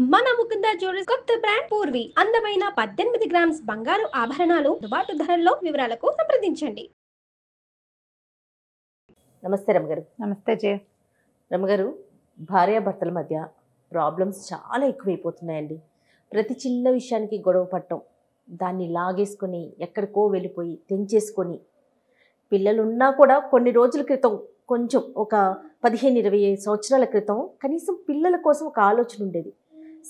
మన ముకుంద జ్యువెలర్స్ కొత్త బ్రాండ్ పూర్వి అందమైన 18 గ్రామ్స్ బంగారు ఆభరణాలు అందుబాటు ధరల్లో వివరాలకు సంప్రదించండి. నమస్తే రమగారు. నమస్తే జయ. రమగారు, భార్యాభర్తల మధ్య ప్రాబ్లమ్స్ చాలా ఎక్కువైపోతున్నాయండి. ప్రతి చిన్న విషయానికి గొడవ పడటం, దాన్ని లాగేసుకొని ఎక్కడికో వెళ్ళిపోయి తెంచేసుకొని, పిల్లలున్నా కూడా కొన్ని రోజుల క్రితం కొంచెం ఒక 15-20 సంవత్సరాల క్రితం కనీసం పిల్లల కోసం ఒక ఆలోచన ఉండేది.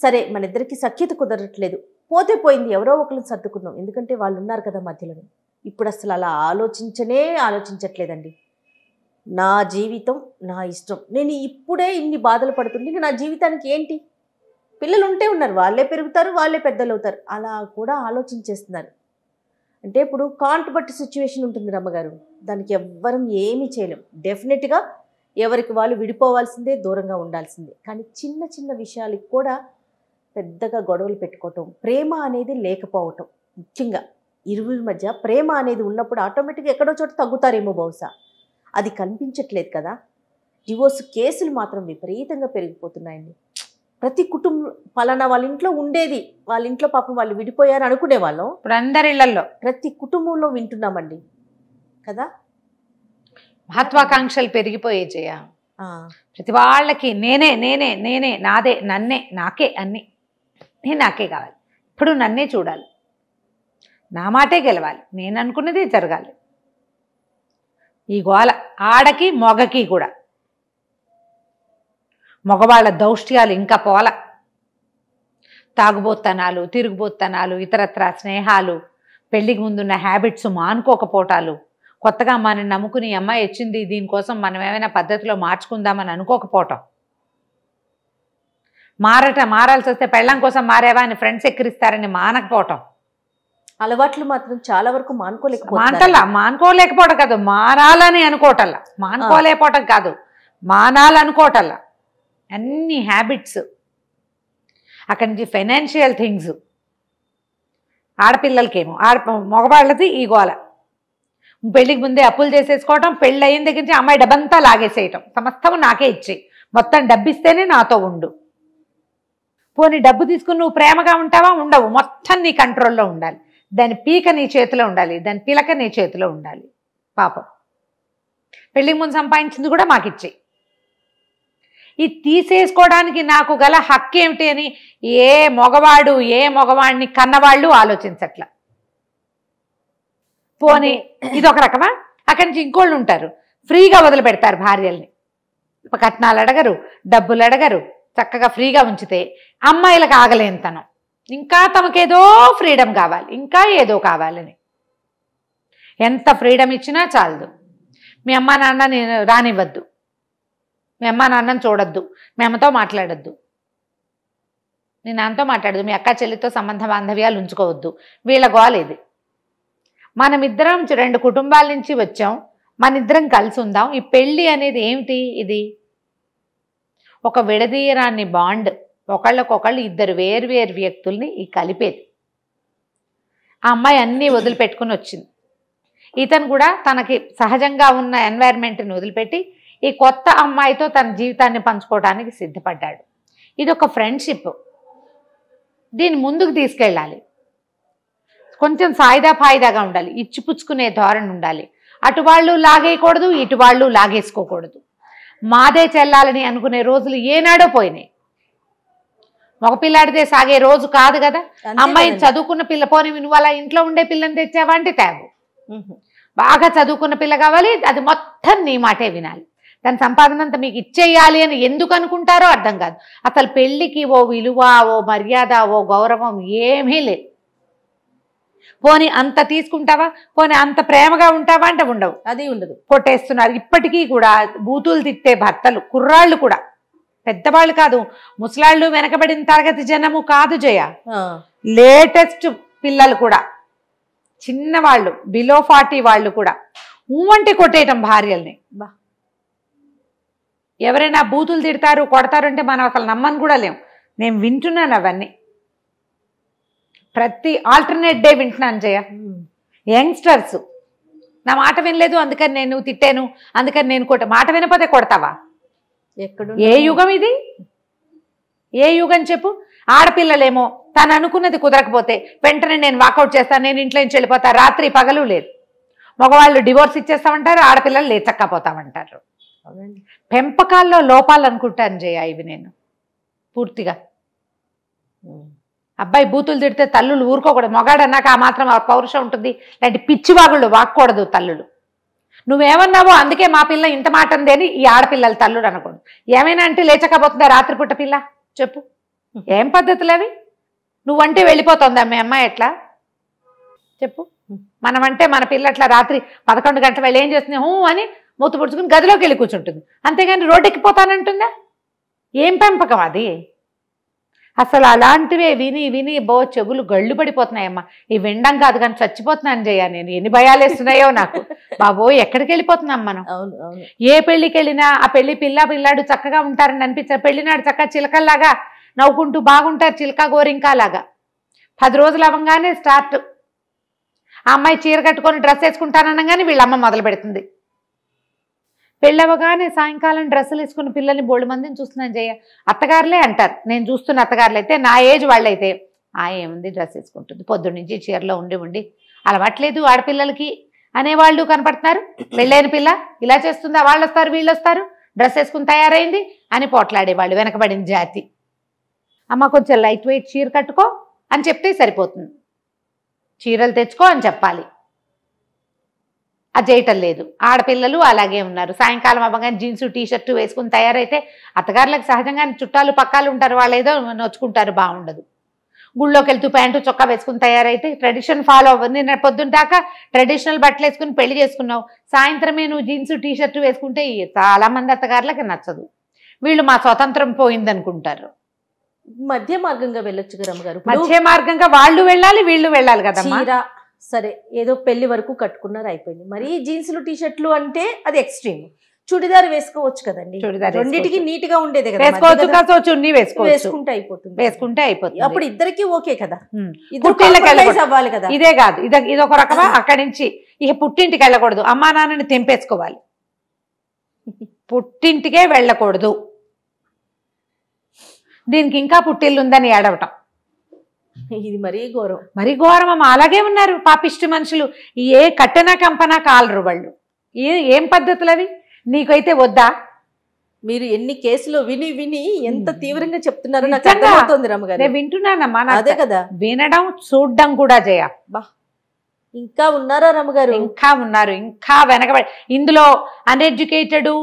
సరే, మన ఇద్దరికి సఖ్యత కుదరట్లేదు, పోతే పోయింది, ఎవరో ఒకరిని సర్దుకుందాం, ఎందుకంటే వాళ్ళు ఉన్నారు కదా మధ్యలోనే. ఇప్పుడు అసలు అలా ఆలోచించట్లేదండి. నా జీవితం నా ఇష్టం, నేను ఇప్పుడే ఇన్ని బాధలు పడుతుంటే నా జీవితానికి ఏంటి? పిల్లలు ఉంటే ఉన్నారు, వాళ్ళే పెరుగుతారు, వాళ్ళే పెద్దలు అవుతారు, అలా కూడా ఆలోచించేస్తున్నారు. అంటే ఇప్పుడు కాంట్ బట్టి సిచ్యువేషన్ ఉంటుంది రమ్మగారు, దానికి ఎవ్వరం ఏమీ చేయలేం. డెఫినెట్గా ఎవరికి వాళ్ళు విడిపోవాల్సిందే, దూరంగా ఉండాల్సిందే. కానీ చిన్న చిన్న విషయాలకు కూడా పెద్దగా గొడవలు పెట్టుకోవటం, ప్రేమ అనేది లేకపోవటం, ముఖ్యంగా ఇరువురి మధ్య ప్రేమ అనేది ఉన్నప్పుడు ఆటోమేటిక్గా ఎక్కడో చోట తగ్గుతారేమో బహుశా. అది కనిపించట్లేదు కదా. డివోర్స్ కేసులు మాత్రం విపరీతంగా పెరిగిపోతున్నాయండి. ప్రతి కుటుంబం పలానా వాళ్ళ ఇంట్లో ఉండేది, వాళ్ళ ఇంట్లో పాపం వాళ్ళు విడిపోయారు అనుకునే వాళ్ళం, ఇప్పుడు అందరి ఇళ్లలో ప్రతి కుటుంబంలో వింటున్నామండి కదా. మహత్వాకాంక్షలు పెరిగిపోయే జయ. ప్రతి వాళ్ళకి నేనే నేనే నేనే నాదే నన్నే నాకే అన్నీ, నేను నాకే కావాలి, ఇప్పుడు నన్నే చూడాలి, నా మాటే గెలవాలి, నేను అనుకున్నదే జరగాలి. ఈ గోల ఆడకి మొగకి కూడా. మగవాళ్ళ దౌష్ట్యాలు ఇంకా పోల. తాగుబోత్తనాలు, తిరుగుబోత్తనాలు, ఇతరత్ర స్నేహాలు, పెళ్లికి ముందున్న హ్యాబిట్స్ మానుకోకపోవటాలు, కొత్తగా మనని నమ్ముకుని అమ్మాయి వచ్చింది దీనికోసం మనం ఏమైనా పద్ధతిలో మార్చుకుందామని అనుకోకపోవటం, మారాల్సి వస్తే పెళ్ళం కోసం మారేవా అని ఫ్రెండ్స్ ఎక్కిరిస్తారని మానకపోవటం, అలవాట్లు మాత్రం చాలా వరకు మానుకోలేకపోవటం కాదు, మారాలని అనుకోవటల్లా. మానుకోలేకపోవటం కాదు, మానాలనుకోవటల్లా. అన్ని హ్యాబిట్స్. అక్కడి నుంచి ఫైనాన్షియల్ థింగ్స్. ఆడపిల్లలకేమో మగవాళ్ళది ఈ గోల. పెళ్లికి ముందే అప్పులు చేసేసుకోవటం, పెళ్ళి అయిన దగ్గర నుంచి అమ్మాయి డబ్బంతా లాగేసేయటం, సమస్తము నాకే ఇచ్చేయి, మొత్తం డబ్బిస్తేనే నాతో ఉండు. పోనీ డబ్బు తీసుకుని నువ్వు ప్రేమగా ఉంటావా? ఉండవు, మొత్తం నీ కంట్రోల్లో ఉండాలి. దాని పీక నీ చేతిలో ఉండాలి, దాని పిలక నీ చేతిలో ఉండాలి. పాపం పెళ్లికి ముందు సంపాదించింది కూడా మాకిచ్చేయి. ఇది తీసేసుకోవడానికి నాకు గల హక్కు ఏమిటి అని ఏ మగవాడిని కన్నవాళ్ళు ఆలోచించట్ల. పోనీ ఇదొక రకమా? అక్కడి నుంచి ఇంకోళ్ళు ఉంటారు, ఫ్రీగా వదిలిపెడతారు భార్యల్ని. కట్నాలు అడగరు, డబ్బులు అడగరు, చక్కగా ఫ్రీగా ఉంచితే అమ్మాయిలకు ఆగలేనితనం, ఇంకా తమకేదో ఫ్రీడమ్ కావాలి, ఇంకా ఏదో కావాలని. ఎంత ఫ్రీడమ్ ఇచ్చినా చాలదు. మీ అమ్మా నాన్నని రానివ్వద్దు, మీ అమ్మా నాన్నని చూడొద్దు, మీ అమ్మతో మాట్లాడొద్దు, నీ నాన్నతో మాట్లాడద్దు, మీ అక్క చెల్లితో సంబంధ బాంధవ్యాలు ఉంచుకోవద్దు. వీళ్ళ గోల ఇది. మనమిద్దరం 2 కుటుంబాల నుంచి వచ్చాం, మనిద్దరం కలిసి ఉందాం. ఈ పెళ్ళి అనేది ఏమిటి? ఇది ఒక విడదీయరాన్ని బాండ్, ఒకళ్ళకొకళ్ళు ఇద్దరు వేరు వ్యక్తుల్ని కలిపేది. ఆ అమ్మాయి అన్నీ వదిలిపెట్టుకుని వచ్చింది. ఇతను కూడా తనకి సహజంగా ఉన్న ఎన్వైర్న్మెంట్ని వదిలిపెట్టి ఈ కొత్త అమ్మాయితో తన జీవితాన్ని పంచుకోవడానికి సిద్ధపడ్డాడు. ఇది ఒక ఫ్రెండ్షిప్, దీన్ని ముందుకు తీసుకెళ్ళాలి. కొంచెం ఫాయిదాగా ఉండాలి, ఇచ్చిపుచ్చుకునే ధోరణి ఉండాలి. అటు వాళ్ళు లాగేయకూడదు, ఇటు వాళ్ళు లాగేసుకోకూడదు. మాదే చెల్లాలని అనుకునే రోజులు ఏనాడో పోయినాయి. మగపిల్లాడితే సాగే రోజు కాదు కదా. అమ్మాయి చదువుకున్న పిల్ల, పోనీ నువ్వు అలా ఇంట్లో ఉండే పిల్లని తెచ్చావా అంటే తేవు. బాగా చదువుకున్న పిల్ల కావాలి, అది మొత్తం నీ మాటే వినాలి, దాని సంపాదన అంతా మీకు ఇచ్చేయాలి అని ఎందుకు అనుకుంటారో అర్థం కాదు. అసలు పెళ్లికి ఓ విలువ, ఓ మర్యాద, ఓ గౌరవం ఏమీ లేదు. పోనీ అంత తీసుకుంటావా, పోనీ అంత ప్రేమగా ఉంటావా అంటే ఉండవు, అది ఉండదు. కొట్టేస్తున్నారు ఇప్పటికీ కూడా. బూతులు తిట్టే భర్తలు, కుర్రాళ్ళు కూడా, పెద్దవాళ్ళు కాదు, ముసలాళ్ళు, వెనకబడిన తరగతి జనము కాదు జయ, లేటెస్ట్ పిల్లలు కూడా, చిన్నవాళ్ళు, బిలో 40 వాళ్ళు కూడా ఊవంటి కొట్టేయటం భార్యల్ని. ఎవరైనా బూతులు తిడతారు, కొడతారు అంటే మనం అసలు నమ్మని కూడా లేం. నేను వింటున్నాను అవన్నీ, ప్రతి ఆల్టర్నేట్ డే వింటున్నాను జయ. యంగ్స్టర్స్ నా మాట వినలేదు అందుకని నేను తిట్టాను, అందుకని నేను మాట వినకపోతే కొడతావా? ఏ యుగం ఇది? ఏ యుగం చెప్పు? ఆడపిల్లలేమో తను అనుకున్నది కుదరకపోతే వెంటనే నేను వాకౌట్ చేస్తాను, నేను ఇంట్లో నుంచి వెళ్ళిపోతా, రాత్రి పగలు లేదు. మగవాళ్ళు డివోర్స్ ఇచ్చేస్తామంటారు, ఆడపిల్లలు లేచక్కపోతామంటారు. పెంపకాల్లో లోపాలు అనుకుంటాను జయ ఇవి నేను పూర్తిగా. అబ్బాయి బూతులు తిడితే తల్లులు ఊరుకోకూడదు, మగాడన్నాక ఆ మాత్రం పౌరుషం ఉంటుంది. ఇలాంటి పిచ్చివాగుళ్ళు వాక్కూడదు తల్లులు. నువ్వేమన్నావో అందుకే మా పిల్ల ఇంత మాట అంది అని ఈ ఆడపిల్లలు తల్లుడు అనకూడదు. ఏమైనా అంటే లేచకపోతుందా రాత్రిపూట పిల్ల? చెప్పు, ఏం పద్ధతులు అవి? నువ్వంటే వెళ్ళిపోతుందా మీ అమ్మాయి ఎట్లా చెప్పు? మనమంటే మన పిల్ల అట్లా రాత్రి 11 గంటల వేళ ఏం చేస్తుంది అని మూత పుడుచుకుని గదిలోకి వెళ్ళి కూర్చుంటుంది, అంతేగాని రోడ్డెక్కిపోతానంటుందా? ఏం పెంపకం అది? అసలు అలాంటివే విని విని చెవులు గళ్ళు పడిపోతున్నాయమ్మా. ఈ వినడం కాదు కానీ చచ్చిపోతున్నాను జయ నేను. ఎన్ని భయాలు వేస్తున్నాయో నాకు. బాబోయ్ ఎక్కడికి వెళ్ళిపోతున్నాం మనం. ఏ పెళ్లికి వెళ్ళినా ఆ పెళ్లి పిల్లాడు చక్కగా ఉంటారని అనిపించారు. పెళ్లినాడు చక్కగా చిలకల్లాగా నవ్వుకుంటూ బాగుంటారు, చిలక గోరింకాలాగా. 10 రోజులు అవ్వగానే స్టార్ట్. ఆ అమ్మాయి చీర కట్టుకొని డ్రెస్ వేసుకుంటాననగానే వీళ్ళమ్మ మొదలు పెడుతుంది. పెళ్ళవగానే సాయంకాలం డ్రెస్సులు వేసుకుని పిల్లల్ని బోల్డ్ మందిని చూస్తున్నాను జయ. అత్తగారులే అంటారు, నేను చూస్తున్న అత్తగారులు అయితే నా ఏజ్ వాళ్ళైతే ఏముంది డ్రెస్ వేసుకుంటుంది, పొద్దున్నుంచి చీరలో ఉండి అలవాట్లేదు ఆడపిల్లలకి అనేవాళ్ళు కనపడుతున్నారు. పెళ్ళైన పిల్ల ఇలా చేస్తుందా, వాళ్ళు వస్తారు వీళ్ళు వస్తారు, డ్రెస్ వేసుకుని తయారైంది అని పోట్లాడేవాళ్ళు వెనకబడిన జాతి. అమ్మ కొంచెం లైట్ వెయిట్ చీర కట్టుకో అని చెప్తే సరిపోతుంది, చీరలు తెచ్చుకో అని చెప్పాలి. అది చేయటం లేదు. ఆడపిల్లలు అలాగే ఉన్నారు. సాయంకాలం అవ్వగానే జీన్సు టీషర్టు వేసుకుని తయారైతే అత్తగారులకు సహజంగానే చుట్టాలు పక్కాలు ఉంటారు, వాళ్ళు ఏదో నొచ్చుకుంటారు, బాగుండదు. గుళ్ళోకి వెళ్తూ ప్యాంటు చొక్కా వేసుకుని తయారైతే ట్రెడిషన్ ఫాలో అవ్వదు. నేను పొద్దున్న దాకా ట్రెడిషనల్ బట్టలు వేసుకుని పెళ్లి చేసుకున్నావు, సాయంత్రమే నువ్వు జీన్సు టీషర్టు వేసుకుంటే చాలామంది అత్తగారులకి నచ్చదు. వీళ్ళు మా స్వతంత్రం పోయిందనుకుంటారు. మధ్య మార్గంగా వెళ్ళొచ్చు కదా రమ్మగారు. మధ్య మార్గంగా వాళ్ళు వెళ్ళాలి వీళ్ళు వెళ్ళాలి కదమ్మా. సరే ఏదో పెళ్లి వరకు కట్టుకున్నారు అయిపోయింది. మరి జీన్సులు టీషర్ట్లు అంటే అది ఎక్స్ట్రీమ్. చుడిదార్ వేసుకోవచ్చు కదండి, రెండింటికి నీట్ గా ఉండేది కదా, వేసుకుంటే అయిపోతుంది. అప్పుడు ఇద్దరికి ఓకే కదా, అవ్వాలి కదా. ఇదే కాదు, ఇదొక రకమా. అక్కడి నుంచి ఇక పుట్టింటికి వెళ్ళకూడదు, అమ్మా నాన్నని తెంపేసుకోవాలి, పుట్టింటికే వెళ్ళకూడదు. దీనికి ఇంకా పుట్టిల్లు ఉందని ఏడవటం, ఇది మరీ ఘోరం. మరీ ఘోరం అమ్మ. అలాగే ఉన్నారు పాపిష్టి మనుషులు. ఏ కట్టనా కంపనా కాలరు వాళ్ళు. ఏం పద్ధతులు అవి? నీకైతే వద్దా? మీరు ఎన్ని కేసులు విని విని ఎంత తీవ్రంగా చెప్తున్నారో నాకు అర్థమవుతోంది రమ్మగారు. నేను వింటున్నానమ్మా. అదే కదా, వినడం చూడడం కూడా చేయ. ఇంకా ఉన్నారా రమ్మగారు? ఇంకా ఉన్నారు, ఇంకా వెనకబడి. ఇందులో అన్ఎడ్యుకేటెడ్,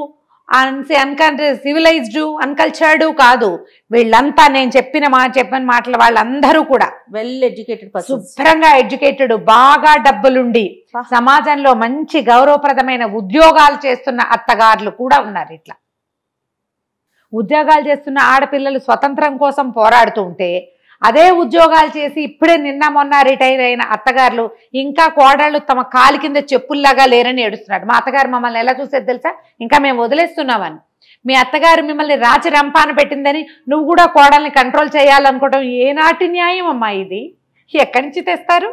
సివిలైజ్డ్, అన్కల్చర్డ్ కాదు వీళ్ళంతా. నేను చెప్పిన మాటలు వాళ్ళందరూ కూడా వెల్ ఎడ్యుకేటెడ్, శుభ్రంగా ఎడ్యుకేటెడ్, బాగా డబ్బులుండి సమాజంలో మంచి గౌరవప్రదమైన ఉద్యోగాలు చేస్తున్న అత్తగారులు కూడా ఉన్నారు. ఇట్లా ఉద్యోగాలు చేస్తున్న ఆడపిల్లలు స్వతంత్రం కోసం పోరాడుతూ ఉంటే, అదే ఉద్యోగాలు చేసి ఇప్పుడే నిన్న మొన్న రిటైర్ అయిన అత్తగారులు ఇంకా కోడళ్ళు తమ కాలి కింద చెప్పుల్లాగా లేరని ఏడుస్తున్నాడు. మా అత్తగారు మమ్మల్ని ఎలా చూసేది తెలుసా, ఇంకా మేము వదిలేస్తున్నామని. మీ అత్తగారు మిమ్మల్ని రాచి రంపాన పెట్టిందని నువ్వు కూడా కోడల్ని కంట్రోల్ చేయాలనుకోవడం ఏనాటి న్యాయం అమ్మా ఇది? ఎక్కడి నుంచి తెస్తారు?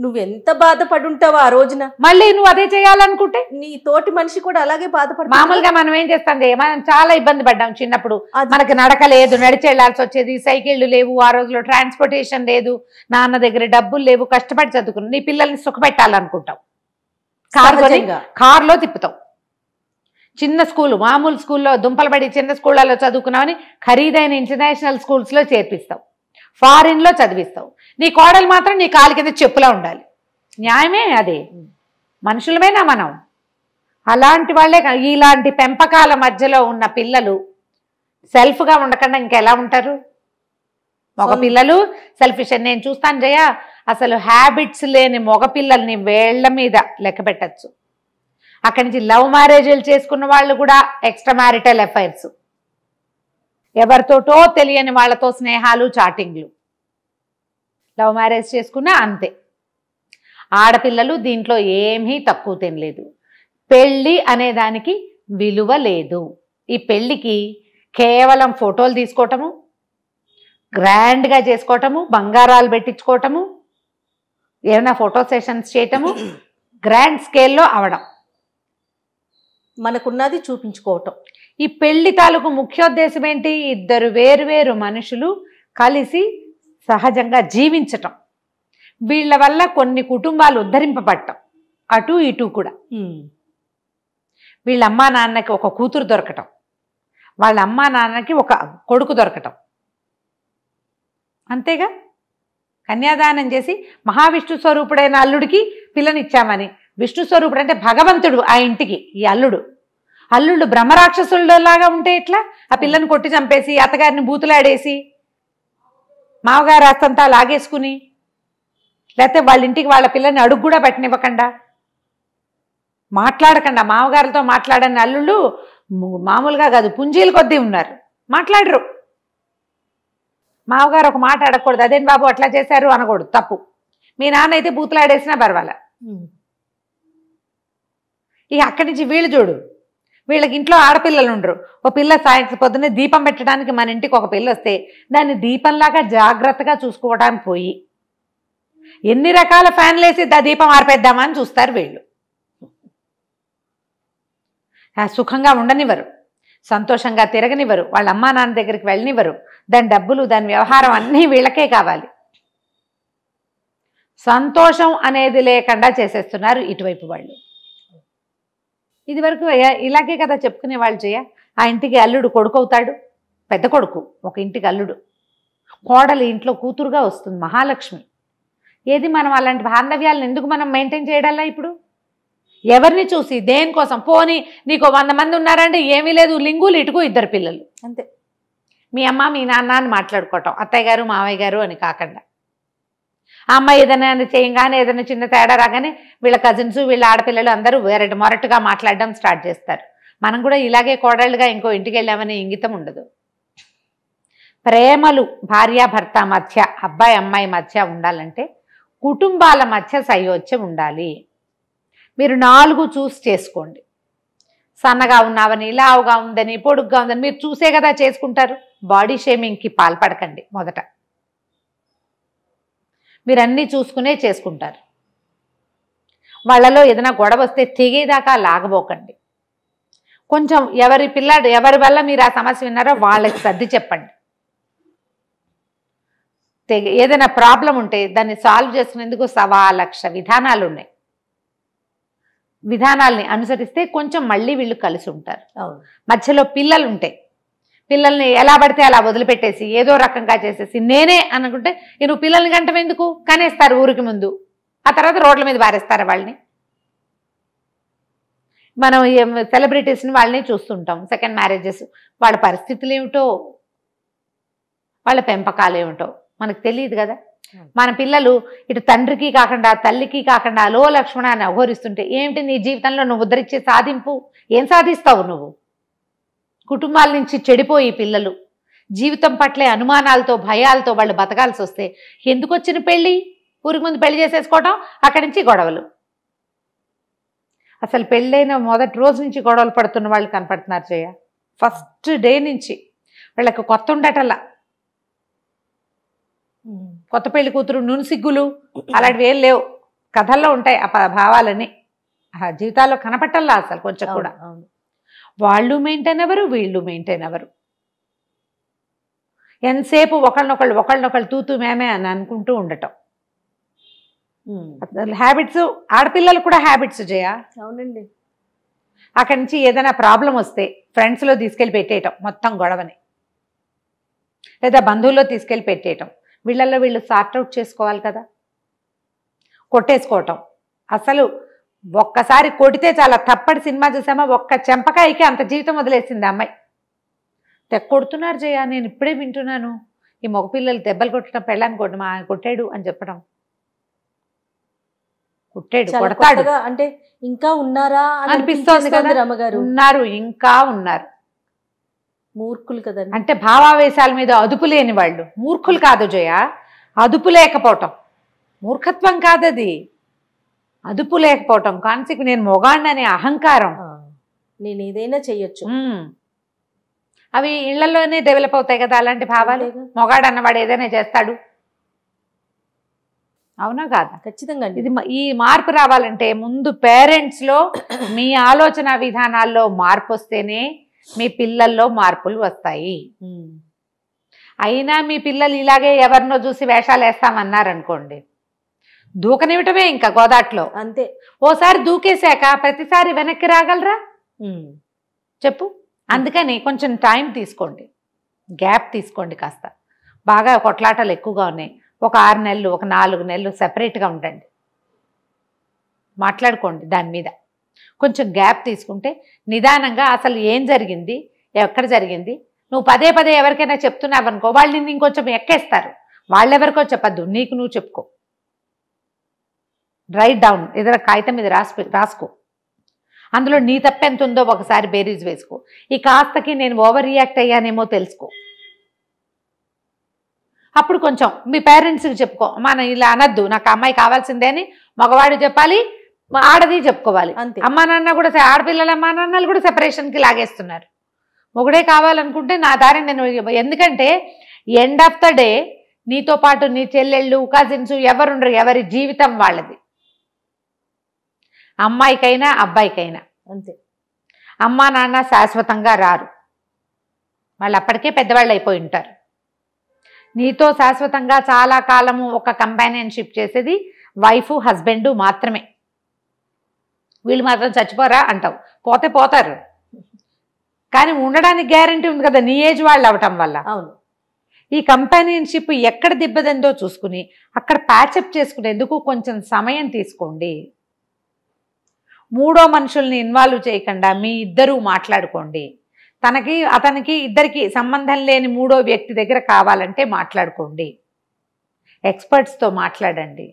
నువ్వెంత బాధపడుంటావో ఆ రోజున, మళ్ళీ నువ్వు అదే చేయాలనుకుంటే నీ తోటి మనిషి కూడా అలాగే బాధపడు. మామూలుగా మనం ఏం చేస్తాం, మనం చాలా ఇబ్బంది పడ్డాం చిన్నప్పుడు. మనకి నడక లేదు, నడిచి వెళ్లాల్సి వచ్చేది, సైకిళ్లు లేవు ఆ రోజులో, ట్రాన్స్పోర్టేషన్ లేదు, నాన్న దగ్గర డబ్బులు లేవు, కష్టపడి చదువుకున్నావు. నీ పిల్లల్ని సుఖపెట్టాలనుకుంటావు, కారులో తిప్పుతావు. చిన్న స్కూలు, మామూలు స్కూల్లో దుంపలు పడి చిన్న స్కూళ్ళలో చదువుకున్నావని ఖరీదైన ఇంటర్నేషనల్ స్కూల్స్లో చేర్పిస్తావు, ఫారిన్లో చదివిస్తావు. నీ కోడలు మాత్రం నీ కాలి కింద చెప్పులా ఉండాలి. న్యాయమే అది? మనుషులమేనా మనం? అలాంటి వాళ్ళే. ఇలాంటి పెంపకాల మధ్యలో ఉన్న పిల్లలు సెల్ఫ్గా ఉండకుండా ఇంకెలా ఉంటారు? మగ పిల్లలు సెల్ఫిష్. నేను చూస్తాను జయ, అసలు హ్యాబిట్స్ లేని మగపిల్లల్ని వేళ్ల మీద లెక్క పెట్టచ్చు. అక్కడి నుంచి లవ్ మ్యారేజ్లు చేసుకున్న వాళ్ళు కూడా ఎక్స్ట్రా మ్యారిటల్ అఫైర్స్, ఎవరితోటో తెలియని వాళ్ళతో స్నేహాలు, చాటింగ్లు. లవ్ మ్యారేజ్ చేసుకున్నా అంతే. ఆడపిల్లలు దీంట్లో ఏమీ తక్కువ తినలేదు. పెళ్ళి అనేదానికి విలువ లేదు. ఈ పెళ్ళికి కేవలం ఫోటోలు తీసుకోవటము, గ్రాండ్గా చేసుకోవటము, బంగారాలు పెట్టించుకోవటము, ఏమైనా ఫోటో సెషన్స్ చేయటము, గ్రాండ్ స్కేల్లో అవడం, మనకున్నది చూపించుకోవటం. ఈ పెళ్లి తాలూకు ముఖ్యోద్దేశం ఏంటి? ఇద్దరు వేరు వేరు మనుషులు కలిసి సహజంగా జీవించటం, వీళ్ళ వల్ల కొన్ని కుటుంబాలు ఉద్ధరింపబడటం, అటు ఇటు కూడా. వీళ్ళ అమ్మా నాన్నకి ఒక కూతురు దొరకటం, వాళ్ళ అమ్మా నాన్నకి ఒక కొడుకు దొరకటం, అంతేగా. కన్యాదానం చేసి మహావిష్ణు స్వరూపుడైన అల్లుడికి పిల్లనిచ్చామని, విష్ణు స్వరూపుడు అంటే భగవంతుడు ఆ ఇంటికి ఈ అల్లుళ్ళు బ్రహ్మరాక్షసులాగా ఉంటే ఎట్లా? ఆ పిల్లని కొట్టి చంపేసి అత్తగారిని బూతులాడేసి మామగారు ఆస్తంతా లాగేసుకుని, లేకపోతే వాళ్ళ ఇంటికి వాళ్ళ పిల్లని అడుగు కూడా పెట్టనివ్వకుండా, మాట్లాడకుండా, మామగారితో మాట్లాడని అల్లుళ్ళు మామూలుగా కాదు పుంజీలు కొద్దీ ఉన్నారు, మాట్లాడరు. మామగారు ఒక మాట అడగకూడదు, అదేం బాబు అట్లా చేశారు అనకూడదు, తప్పు. మీ నాన్న అయితే బూతులాడేసినా పర్వాలే. ఇక అక్కడి నుంచి వీళ్ళు చూడు, వీళ్ళకి ఇంట్లో ఆడపిల్లలు ఉండరు. ఓ పిల్ల సాయంత్రం పొద్దున్నే దీపం పెట్టడానికి మన ఇంటికి ఒక పిల్ల వస్తే దాన్ని దీపంలాగా జాగ్రత్తగా చూసుకోవడానికి పోయి ఎన్ని రకాల ఫ్యాన్లు వేసి దీపం ఆర్పేద్దామా అని చూస్తారు వీళ్ళు. సుఖంగా ఉండనివ్వరు, సంతోషంగా తిరగనివ్వరు, వాళ్ళ అమ్మా నాన్న దగ్గరికి వెళ్ళనివ్వరు. దాని డబ్బులు, దాని వ్యవహారం అన్నీ వీళ్ళకే కావాలి. సంతోషం అనేది లేకుండా చేసేస్తున్నారు ఇటువైపు వాళ్ళు. ఇది వరకు ఇలాగే కదా చెప్పుకునే వాళ్ళు చేయ. ఆ ఇంటికి అల్లుడు కొడుకు అవుతాడు, పెద్ద కొడుకు, ఒక ఇంటికి అల్లుడు. కోడలు ఇంట్లో కూతురుగా వస్తుంది, మహాలక్ష్మి. ఏది మనం అలాంటి బాంధవ్యాలను ఎందుకు మనం మెయింటైన్ చేయడాలా? ఇప్పుడు ఎవరిని చూసి దేనికోసం? పోనీ నీకు 100 మంది ఉన్నారంటే ఏమీ లేదు, లింగులు ఇటుకు 2 పిల్లలు అంతే. మీ అమ్మ మీ నాన్న అని మాట్లాడుకోవటం, అత్తయ్య గారు మావయ్య గారు అని కాకుండా. ఆ అమ్మాయి ఏదైనా చేయగానే, ఏదైనా చిన్న తేడా రాగానే వీళ్ళ కజిన్స్, వీళ్ళ ఆడపిల్లలు అందరూ మొరటుగా మాట్లాడడం స్టార్ట్ చేస్తారు. మనం కూడా ఇలాగే కోడళ్ళుగా ఇంకో ఇంటికి వెళ్ళామనే ఇంగితం ఉండదు. ప్రేమలు భార్యాభర్త మధ్య, అబ్బాయి అమ్మాయి మధ్య ఉండాలంటే కుటుంబాల మధ్య సయోధ్యం ఉండాలి. మీరు 4 చూస్ చేసుకోండి. సన్నగా ఉన్నావని, లావుగా ఉందని, పొడుగ్గా ఉందని మీరు చూసే కదా చేసుకుంటారు. బాడీ షేమింగ్కి పాల్పడకండి. మొదట మీరు అన్నీ చూసుకునే చేసుకుంటారు. వాళ్ళలో ఏదైనా గొడవ వస్తే తెగేదాకా లాగబోకండి. కొంచెం ఎవరి వల్ల మీరు ఆ సమస్య విన్నారో వాళ్ళకి సర్ది చెప్పండి. ఏదైనా ప్రాబ్లం ఉంటే దాన్ని సాల్వ్ చేసుకునేందుకు 1,00,000 విధానాలు ఉన్నాయి. విధానాల్ని అనుసరిస్తే కొంచెం మళ్ళీ వీళ్ళు కలిసి ఉంటారు. మధ్యలో పిల్లలు ఉంటే పిల్లల్ని ఎలా పడితే అలా వదిలిపెట్టేసి ఏదో రకంగా చేసేసి నేనే అనుకుంటే నువ్వు పిల్లల్ని గంటం ఎందుకు కనేస్తారు ఊరికి ముందు, ఆ తర్వాత రోడ్ల మీద పారేస్తారు వాళ్ళని. మనం సెలబ్రిటీస్ని వాళ్ళని చూస్తుంటాం, సెకండ్ మ్యారేజెస్, వాళ్ళ పరిస్థితులు ఏమిటో, వాళ్ళ పెంపకాలు ఏమిటో మనకు తెలియదు కదా. మన పిల్లలు ఇటు తండ్రికి కాకుండా తల్లికి కాకుండా అలో లక్ష్మణ అని అఘోరిస్తుంటే ఏమిటి నీ జీవితంలో నువ్వు ఉద్ధరించే సాధింపు? ఏం సాధిస్తావు నువ్వు? కుటుంబాల నుంచి చెడిపోయి పిల్లలు జీవితం పట్లే అనుమానాలతో భయాలతో వాళ్ళు బతకాల్సి వస్తే ఎందుకు వచ్చిన పెళ్ళి? ఊరికి ముందు పెళ్లి చేసేసుకోవటం, అక్కడి నుంచి గొడవలు. అసలు పెళ్ళైన మొదటి రోజు నుంచి గొడవలు పడుతున్న వాళ్ళు కనపడుతున్నారు జయ. ఫస్ట్ డే నుంచి వీళ్ళకి కొత్త ఉండటల్లా, కొత్త పెళ్లి కూతురు నునుసిగ్గులు అలాంటివి ఏం లేవు. కథల్లో ఉంటాయి ఆ భావాలని, ఆ జీవితాల్లో కనపట్టల్లా అసలు కొంచెం కూడా. వాళ్ళు మెయింటైన్ అవ్వరు, వీళ్ళు మెయింటైన్ అవ్వరు. ఎంతసేపు ఒకళ్ళనొకళ్ళు తూతూ మేమే అని అనుకుంటూ ఉండటం. హ్యాబిట్స్, ఆడపిల్లలు కూడా హ్యాబిట్స్ జయ. అవునండి. అక్కడి నుంచి ఏదైనా ప్రాబ్లం వస్తే ఫ్రెండ్స్లో తీసుకెళ్ళి పెట్టేయటం మొత్తం గొడవని, లేదా బంధువుల్లో తీసుకెళ్ళి పెట్టేయటం. వీళ్ళల్లో వీళ్ళు సార్ట్అవుట్ చేసుకోవాలి కదా. కొట్టేసుకోవటం, అసలు ఒక్కసారి కొడితే చాలా. తప్పటి సినిమా చూసామా, ఒక్క చెంపకాయకి అంత జీవితం వదిలేసింది అమ్మాయి. కొడుతున్నారు జయ, నేను ఇప్పుడే వింటున్నాను. ఈ మగపిల్లలు దెబ్బలు కొట్టడం, పెళ్ళాన్ని కొట్టాడు అని చెప్పడం. కొట్టాడు, కొడతాడు అంటే ఇంకా ఉన్నారా అనిపిస్తోంది కదా. రమ్మగారు ఉన్నారు, ఇంకా ఉన్నారు. మూర్ఖులు కదా. అంటే భావావేశాల మీద అదుపు లేని వాళ్ళు మూర్ఖులు కాదు జయ, అదుపు లేకపోవటం. మూర్ఖత్వం కాదది, అదుపు లేకపోవటం. కాన్సిక్ నేను మొగాడిని అనే అహంకారం, నేను ఏదైనా చెయ్యొచ్చు. అవి ఇళ్లలోనే డెవలప్ అవుతాయి కదా అలాంటి భావాలు. మొగాడు అన్నవాడు ఏదైనా చేస్తాడు, అవునా కాదా? ఖచ్చితంగా. ఇది ఈ మార్పు రావాలంటే ముందు పేరెంట్స్లో మీ ఆలోచన విధానాల్లో మార్పు వస్తేనే మీ పిల్లల్లో మార్పులు వస్తాయి. అయినా మీ పిల్లలు ఇలాగే ఎవరినో చూసి వేషాలు వేస్తామన్నారనుకోండి, దూకనివ్వటమే ఇంకా గోదాట్లో. అంతే. ఓసారి దూకేశాక ప్రతిసారి వెనక్కి రాగలరా చెప్పు? అందుకని కొంచెం టైం తీసుకోండి, గ్యాప్ తీసుకోండి. కాస్త బాగా కొట్లాటలు ఎక్కువగా ఉన్నాయి, ఒక 6 నెలలు, ఒక 4 నెలలు సెపరేట్గా ఉండండి, మాట్లాడుకోండి. దాని మీద కొంచెం గ్యాప్ తీసుకుంటే నిదానంగా అసలు ఏం జరిగింది, ఎక్కడ జరిగింది, నువ్వు పదే పదే ఎవరికైనా చెప్తున్నావనుకో, వాళ్ళు నిన్ను ఇంకొంచెం ఎక్కేస్తారు. వాళ్ళెవరికో చెప్పద్దు, నీకు నువ్వు చెప్పుకో. రైట్ డౌన్, ఏదైనా కాగితం మీద రాసుకో. అందులో నీ తప్పెంత ఉందో ఒకసారి బేరీజ్ వేసుకో. ఈ కాస్తకి నేను ఓవర్ రియాక్ట్ అయ్యానేమో తెలుసుకో. అప్పుడు కొంచెం మీ పేరెంట్స్కి చెప్పుకో, మనం ఇలా అనద్దు, నాకు అమ్మాయి కావాల్సిందే అని మగవాడు చెప్పాలి, ఆడది చెప్పుకోవాలి. అమ్మా నాన్న కూడా, ఆడపిల్లల అమ్మా నాన్నలు కూడా సెపరేషన్కి లాగేస్తున్నారు. మొగుడే కావాలనుకుంటే నా దారి నేను, ఎందుకంటే ఎండ్ ఆఫ్ ద డే నీతో పాటు నీ చెల్లెళ్ళు, కజిన్స్ ఎవరుండరు, ఎవరి జీవితం వాళ్ళది. అమ్మాయికైనా అబ్బాయికైనా అంతే. అమ్మా నాన్న శాశ్వతంగా రారు, వాళ్ళు అప్పటికే పెద్దవాళ్ళు అయిపోయి ఉంటారు. నీతో శాశ్వతంగా చాలా కాలము ఒక కంపానియన్షిప్ చేసేది వైఫ్ హస్బెండ్ మాత్రమే. వీళ్ళు మాత్రం చచ్చిపోరా అంటావు, పోతే పోతారు, కానీ ఉండడానికి గ్యారంటీ ఉంది కదా నీ ఏజ్ వాళ్ళు అవటం వల్ల. అవును. ఈ కంపానియన్షిప్ ఎక్కడ దిబ్బదందో చూసుకుని అక్కడ ప్యాచప్ చేసుకునేందుకు కొంచెం సమయం తీసుకోండి. మూడో మనుషుల్ని ఇన్వాల్వ్ చేయకుండా మీ ఇద్దరూ మాట్లాడుకోండి. తనకి అతనికి ఇద్దరికి సంబంధం లేని మూడో వ్యక్తి దగ్గర కావాలంటే మాట్లాడుకోండి, ఎక్స్పర్ట్స్తో మాట్లాడండి,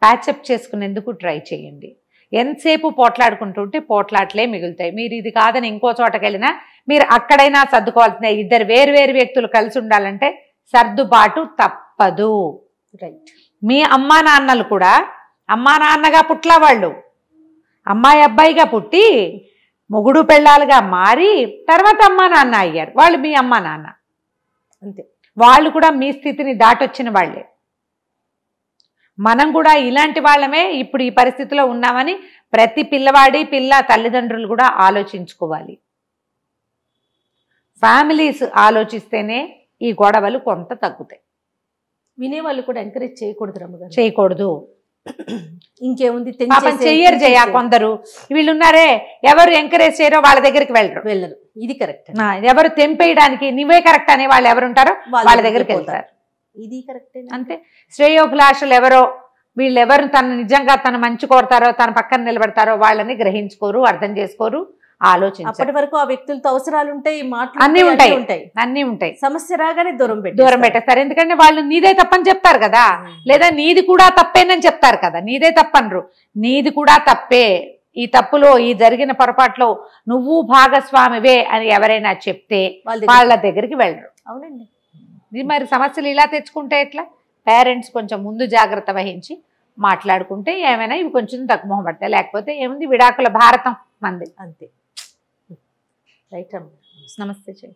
ప్యాచప్ చేసుకునేందుకు ట్రై చేయండి. ఎంతసేపు పోట్లాడుకుంటుంటే పోట్లాట్లే మిగులుతాయి. మీరు ఇది కాదని ఇంకో చోటకి వెళ్ళినా మీరు అక్కడైనా సర్దుకోవాల్సిందే. ఇద్దరు వేరు వ్యక్తులు కలిసి ఉండాలంటే సర్దుబాటు తప్పదు. రైట్. మీ అమ్మా నాన్నలు కూడా అమ్మా నాన్నగా పుట్లా, వాళ్ళు అమ్మాయి అబ్బాయిగా పుట్టి మొగుడు పెళ్ళాలుగా మారి తర్వాత అమ్మా నాన్న అయ్యారు. వాళ్ళు మీ అమ్మా నాన్న అంతే. వాళ్ళు కూడా మీ స్థితిని దాటొచ్చిన వాళ్ళే. మనం కూడా ఇలాంటి వాళ్ళమే ఇప్పుడు ఈ పరిస్థితిలో ఉన్నామని ప్రతి పిల్ల తల్లిదండ్రులు కూడా ఆలోచించుకోవాలి. ఫ్యామిలీస్ ఆలోచిస్తేనే ఈ గొడవలు కొంత తగ్గుతాయి. వినేవాళ్ళు కూడా ఎంకరేజ్ చేయకూడదు రమ్మగారు, చేయకూడదు. ఇంకేముంది పాపం చెయ్యరు జయ. కొందరు వీళ్ళు ఉన్నారే, ఎవరు ఎంకరేజ్ చేయరో వాళ్ళ దగ్గరికి వెళ్ళరు. ఇది కరెక్ట్. ఎవరు తెంపేయడానికి నువ్వే కరెక్ట్ అనే వాళ్ళు ఎవరుంటారో వాళ్ళ దగ్గరికి వెళ్తారు. ఇది కరెక్టే. అంతే. శ్రేయోభిలాషులు ఎవరో, వీళ్ళెవరు తను నిజంగా తన మంచి కోరుతారో, తన పక్కన నిలబడతారో వాళ్ళని గ్రహించుకోరు, అర్థం చేసుకోరు, ఆలోచించారు. అప్పటి వరకు ఆ వ్యక్తులతో అవసరాలు ఉంటాయి, అన్ని ఉంటాయి. సమస్య రాగానే దూరం పెట్టేస్తారు. ఎందుకంటే వాళ్ళు నీదే తప్పని చెప్తారు కదా, లేదా నీది కూడా తప్పేనని చెప్తారు కదా. నీదే తప్పనరు, నీది కూడా తప్పే, ఈ తప్పులో ఈ జరిగిన పొరపాట్లో నువ్వు భాగస్వామివే అని ఎవరైనా చెప్తే వాళ్ళ దగ్గరికి వెళ్ళరు. అవునండి. మరి సమస్యలు ఇలా తెచ్చుకుంటే ఎట్లా? పేరెంట్స్ కొంచెం ముందు జాగ్రత్త వహించి మాట్లాడుకుంటే ఏమైనా ఇవి కొంచెం తక్కువ పడతాయి. లేకపోతే ఏముంది, విడాకుల భారతం మంది. అంతే. రైట్ అమ్మ. నమస్తే చెయ్యి.